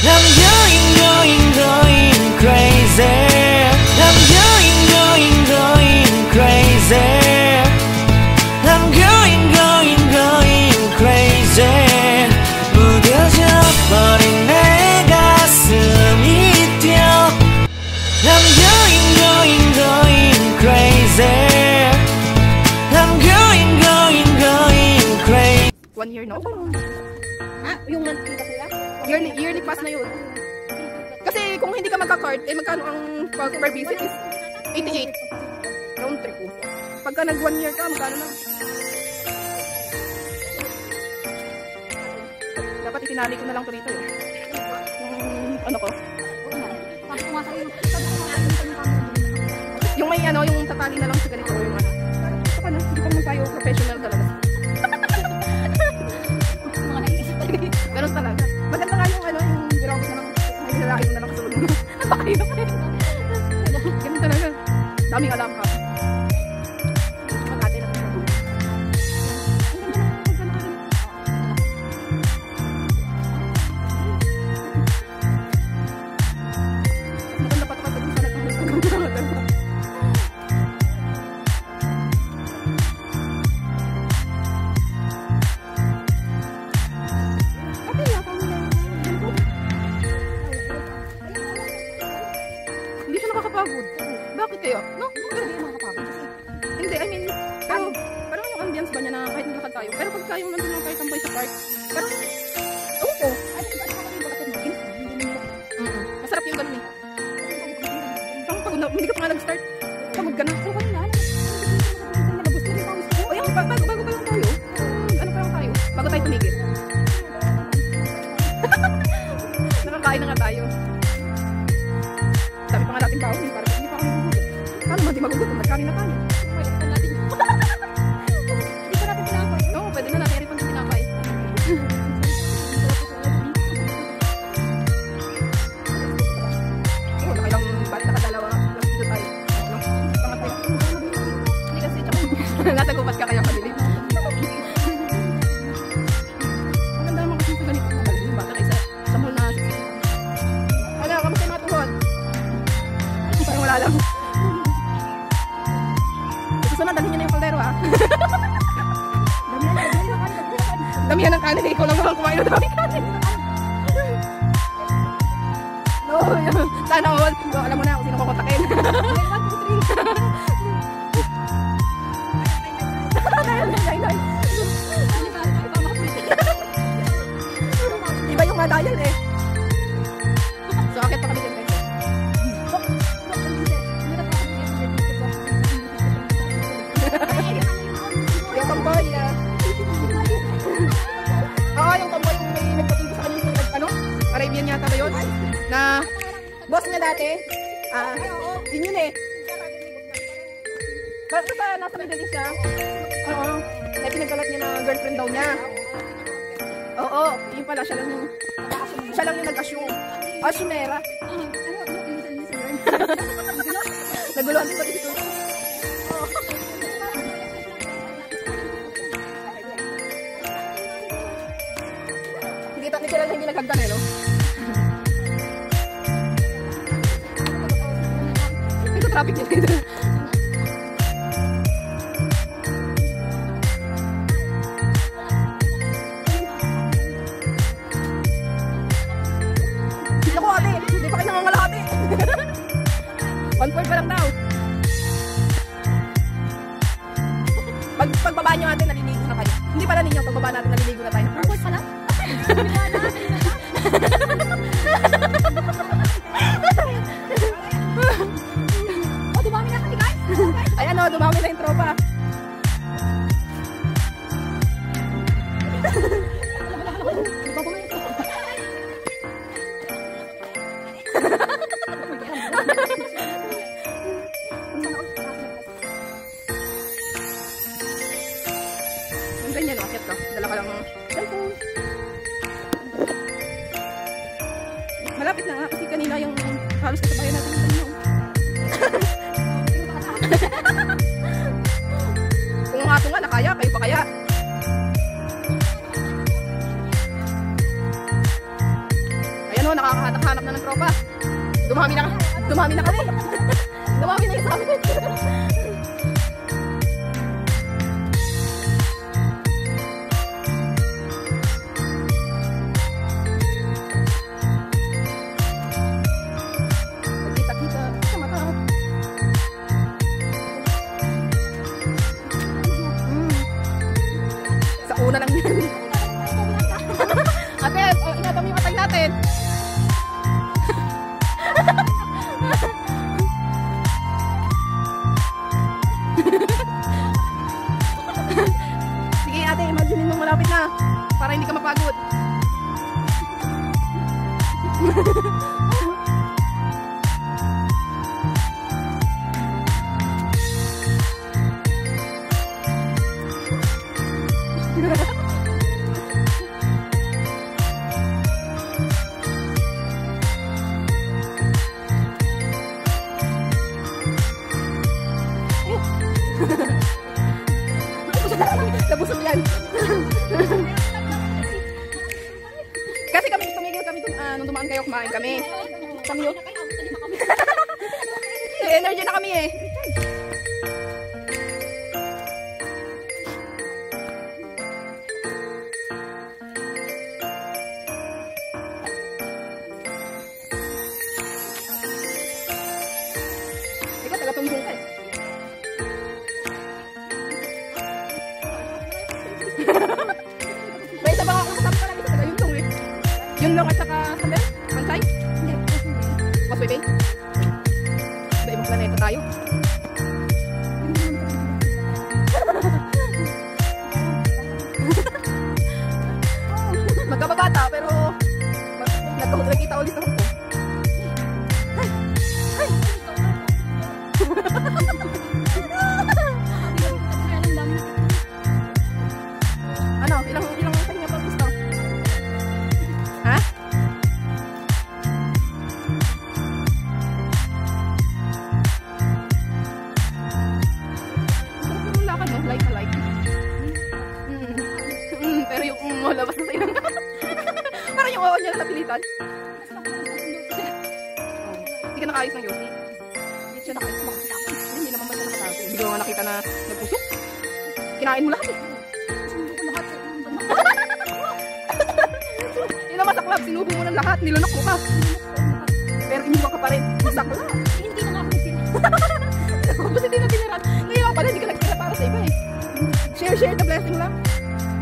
I'm going crazy. I'm going crazy. I'm going crazy. 무뎌져 버린 내 가슴이 뛰어. I'm going crazy. I'm going crazy. 1 year na. Ha? Yung monthly na kuya? Yearly pass na yun. Kasi kung hindi ka magka-card, eh magkano ang per visit is 88. Round trip po. Pagka nag 1 year ka, magkano na? Dapat itinali ko na lang to rito eh. Yung ano ko? Yung may ano, yung tatali na lang sa ganito. Yung ano. Saka na, hindi pa naman tayo professional talaga. Ganun talaga. Maganda nga yung ano, yung ginagawa na lang. May nilalain na lang kasunod mo. Napakahirap eh. Ganun talaga. Daming alam ka. Mag-ate na tayo. Maganda pa ito kasi sa nagkakaroon. Bakit kayo? No? Pero hindi makakapagod. Hindi, I mean, pero parang yung ambience ba niya na kahit naglakad tayo. Pero pag tayo nandun lang tayo tambay sa park, parang, oo. Masarap yung ganun eh. Parang pagod na, hindi ka pa nga nag-start. Pagod ka na. Oo, kanina. O yan, bago pa lang tayo. Ano pa lang tayo? Bago tayo tumigil. Nakakain na nga tayo. Sabi pa nga natin tao, parang hindi pa kami magugutom. Paano ba di magugutom? Nagkarin na tayo. Pwede pa natin. Hindi pa natin pinapay. Oo, pwede na natin. Eri pang pinapay. Oo, nakailang ba't nakadalawa. Dito tayo. Pangatay. Hindi kasi, nasa gubat ka kaya pabili. Maganda naman kasi sa ganito. Yung bata kayo sa mall na. Ano, kamusta yung mga tuhod? Parang wala lang. Susunod, dalhin nyo na yung kaldero ha. Damihan ng kanin. Ikaw lang naman kumain ng daming kanin. No, sana all. So, alam mo na kung sino kukontakin. 1, 2, 3. Iba yung dial eh. So, akit pa kami dito. Yung tomboy oo, yung tomboy yung may nagpatundo sa kanyang ano? Arabian yata ba yun? Na boss niya dati yun yun eh. Basta nasa Middle East siya. Oo, ay pinagkalat niya na girlfriend daw niya. Oo, yun pala, siya lang yung nag-assume. Asumera. Naguluhan din pati ito. Hindi sila hindi nagkagdan eh, no? Ito traffic yun dito. Naku ate, hindi pa kayo nangangalahati. 1-4 pa lang daw. Pagbaba nyo natin, naliligo na kayo. Hindi pala ninyo, pagbaba natin, naliligo na tayo. 1-4 pa lang? Oh, dumami na kami guys. Ayan o, dumami na yung tropa. Yung ganyan, akit ka. Dala ka lang cellphone. Malapit na nga kasi kanina yung halos kasabayan natin yung kanina. Kung nga ito nga nakaya, kayo pa kaya? Ayan o, nakakahanap na ng tropa. Dumami na kami. Dumami na yung sabi ko. Magkita-kita sa mata. Sa una lang yan. Ate, ingatan mo yung atay natin. Sige ate, imagine mo malapit na para hindi ka mapagod. Nabusog yan. Kasi kami, tumigil kami nung dumaan kayo, kumain kami. Kami yun. Energy na kami eh. Ikaw, taga-tunggong ka eh. May isa ba kasama ka lang isa taga yung tong eh. Yun lang at saka sabi? Mansay? Hindi. Pasway Bay? Iba-ibang planeta tayo. Magkababata pero nagkita ulit sa Hong Kong. Ano? Ilang sa inyo pa gusto? Ha? Sarap yung lakad, no? Like na like. Pero yung malabas na sa ilang parang yung oo niya na napilitan. Hindi ka nakaayos ng yosi. Hindi siya nakaayos ng makasama. Hindi naman ba siya nakatago. Hindi ko nga nakita na nagpusok. Kinain mo lahat eh. Yun ang masaklap, sinubo mo ng lahat, nilunok mo pa. Pero iniwan ka pa rin. Masakla. Hindi na nga ako nagtira. Tapos hindi na tiniran. Ngayon pala, hindi ka nagtira para sa iba eh. Share the blessing lang.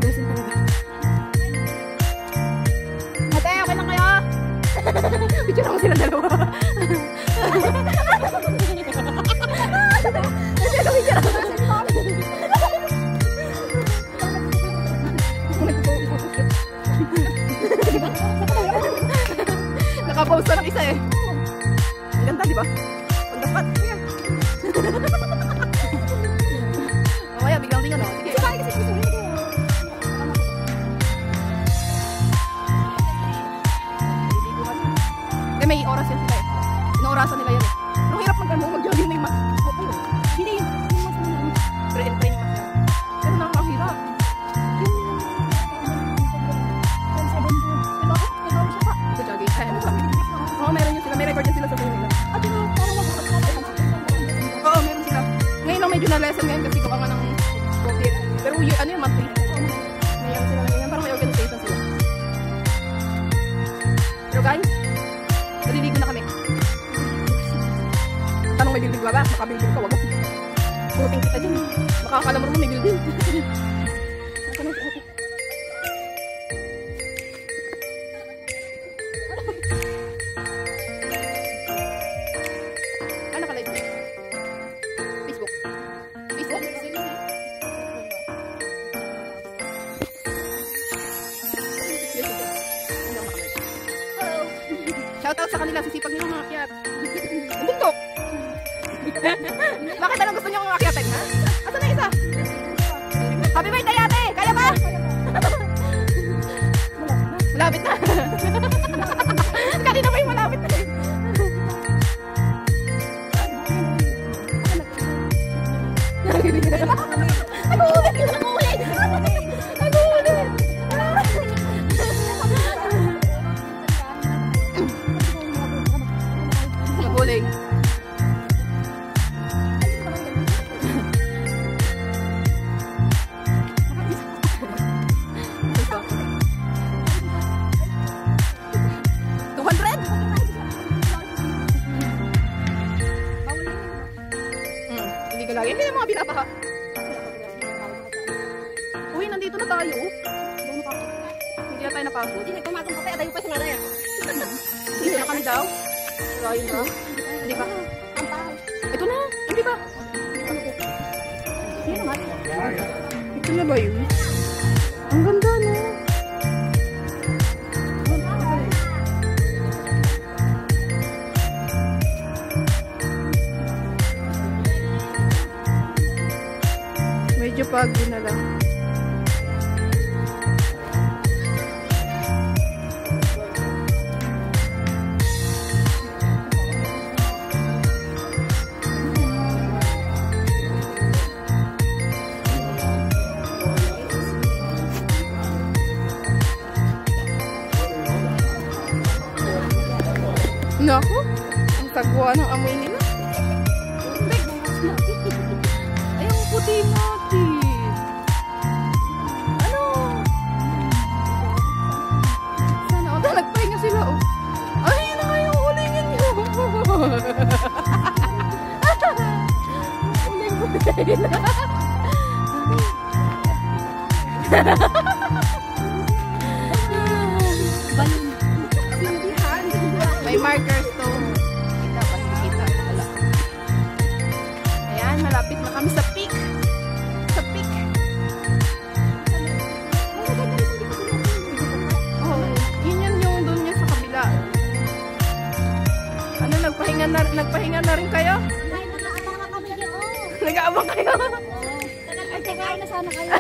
Blessing talaga. Ate, okay lang kayo? Picture ako silang dalawa. Picture ako. Nakapost na ng isa eh. Ang ganda, di ba? On the spot. Mamaya, biglang tingnan o. Sige. May oras yan sila eh. Inaorasan nila yan eh. Pero hirap mag-jogging na yung mas. Hindi yun. Yung mas naman. Training mas yan. Pero nakakahirap. Jogging. Ay, ano ba? Oo, meron yun sila. May record yan sila sa buhay nila. Oo, meron sila. Ngayon lang medyo na-lesson ngayon kasi gawa nga ng COVID. Pero ano yung monthly? Mayroon sila na ganyan. Parang may organization sila. Pero guys, naliligo na kami. Tanong may building ba ba? Makabuilding ka, wag mo. Puting kita dyan. Makakala mo naman may building. Ano ka-live? Facebook? Facebook? Shoutout sa kanila, sisipag nilang mga akyat. Bundok! Bakit anong gusto niyo mga akyatin, ha? Asan na isa? Happy birthday, ate! Kaya ba? Malapit na. Kanina pa yung malapit na. Nag-uulit! Nag-uulit! Nag-uulit! Yan yung mga pinapaka. Uy, nandito na tayo. Hindi na tayo napagod. Hindi, pumatong pa tayo. Tayo pa si Maray. Hindi na kami daw. Tayo na. Hindi ba? Ito na. Hindi ba? Sino naman? Ito na ba yun? Ang ganda, no? Medyo pagod na lang. Naku, ang sagwa ng amoy nila. Ay, ang puti natin. Ano? Sana ako nagpahinga sila. Oh. Ay, yun na nga yung ulingin nyo. Uling-uling. May markers to. Kita pa, kita. Wala. Ayan, malapit na kami sa peak. Sa peak. Oh, yun yung doon niya sa kabila. Ano, nagpahinga na rin kayo? Nag-aabang kayo? Ay, kain na sana kayo.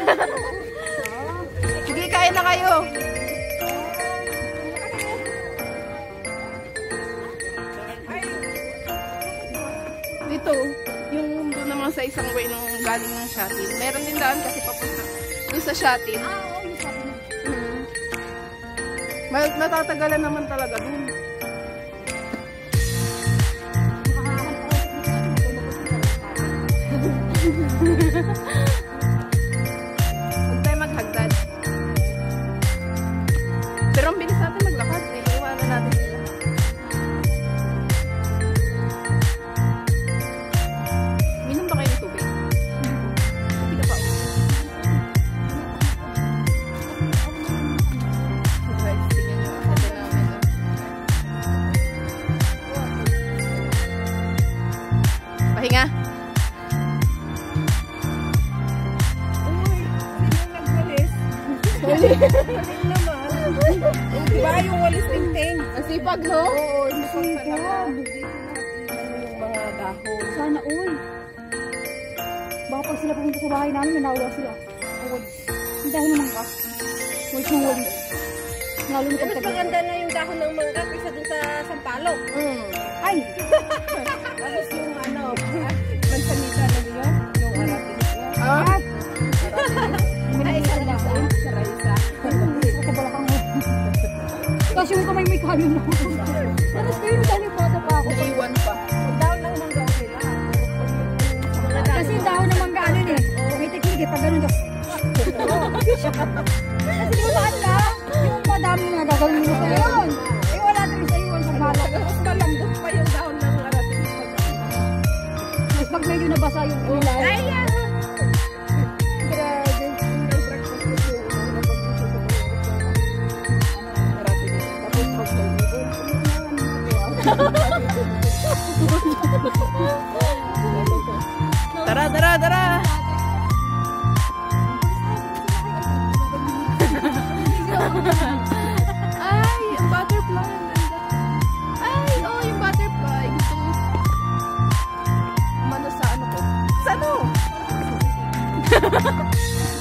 Sige, kain na kayo. Dito, yung doon naman sa isang way nung galing ng Shatin. Meron din daan kasi papunta doon sa Shatin. Oo, yung sabi mo. Natatagalan naman talaga doon. Huwag tayo maghagdan. Pero ang bilis natin maglakad. Iiwanan natin sila. Minom ba kayo ng tubig? Hindi ka pa. Guys, tingnan nyo. Ganda namin. Pahinga. Huling naman. Diba yung walis tingting? Ang sipag, no? Oo, sipag talaga. Yung mga dahon. Sana all. Baka pag sila pumunta sa bahay namin, manawa sila. Ang dahon ng mangga. Walis ng walis. Lalo na Mas maganda na yung dahon ng mangga kaysa dun sa sampalok. Ay! Tapos yung ano, mansanita na yun, yung arabic. Ah? Ay, saraysa. Saraysa. Sa balakang mo. Kasi yung kamay may kanin na. Tapos kayo dali bata pa ako. Iwan pa. Dahon lang ng gawin nila. Kasi yung dahon ng mangga ano eh. May teknik eh. Pag ganun ka. Kasi di ba saan ka? Yung madami nga gagawin mo sa yun. Eh wala na rin sa iwan sa balak. Mas malambot pa yung dahon ng arabic. Mas pag medyo nabasa yung ulan. Ay, yan! Tara, tara, tara! Ay, ang butterfly. Ay, oh, yung butterfly. Gusto mo mano sa ano ko? Sa ano?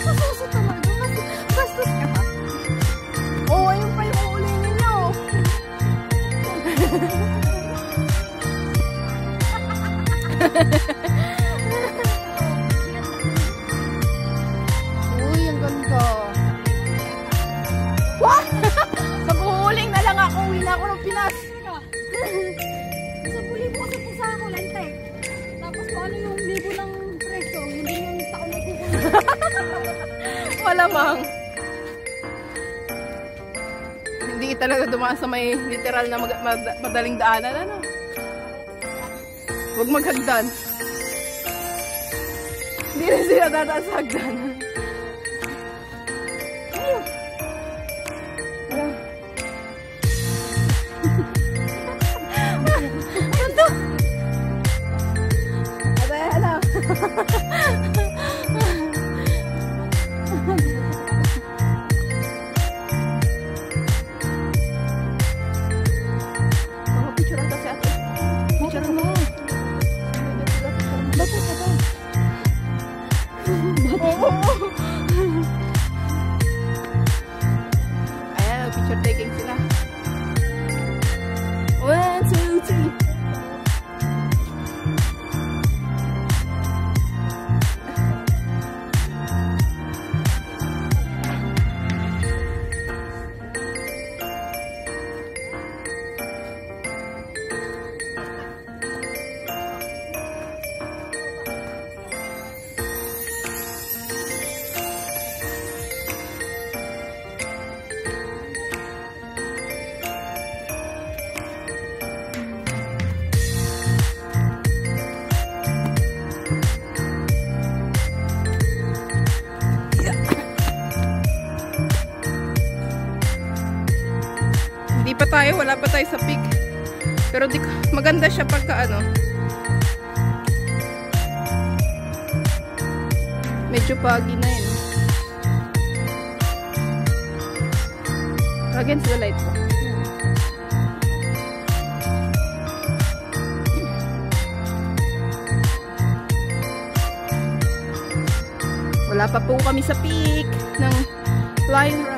Masuso talaga. Bastos ka pa. Oh, ayun pa yung uulingin niyo. Uy, ang ganda. What? Mag-uuling na lang ako. Uwi na ako ng Pinas. Sa puli po kasi po sa ako, lente. Tapos kung ano yung libo ng presyo, hindi yung taon na kukunin. Malamang. Hindi talaga dumaan sa may literal na madaling daanan. Ano? Huwag maghagdan. Hindi rin sila tataas sa hagdanan. Ano? Ano? Picturean kasi ate. Picturean mo. Bata ka ba? Ayan, picture taking sila. 1, 2, 3. Hindi pa tayo, wala pa tayo sa peak. Pero maganda siya pagka ano. Medyo pagi na yun. Against the light po. Wala pa po kami sa peak ng Flying Rock.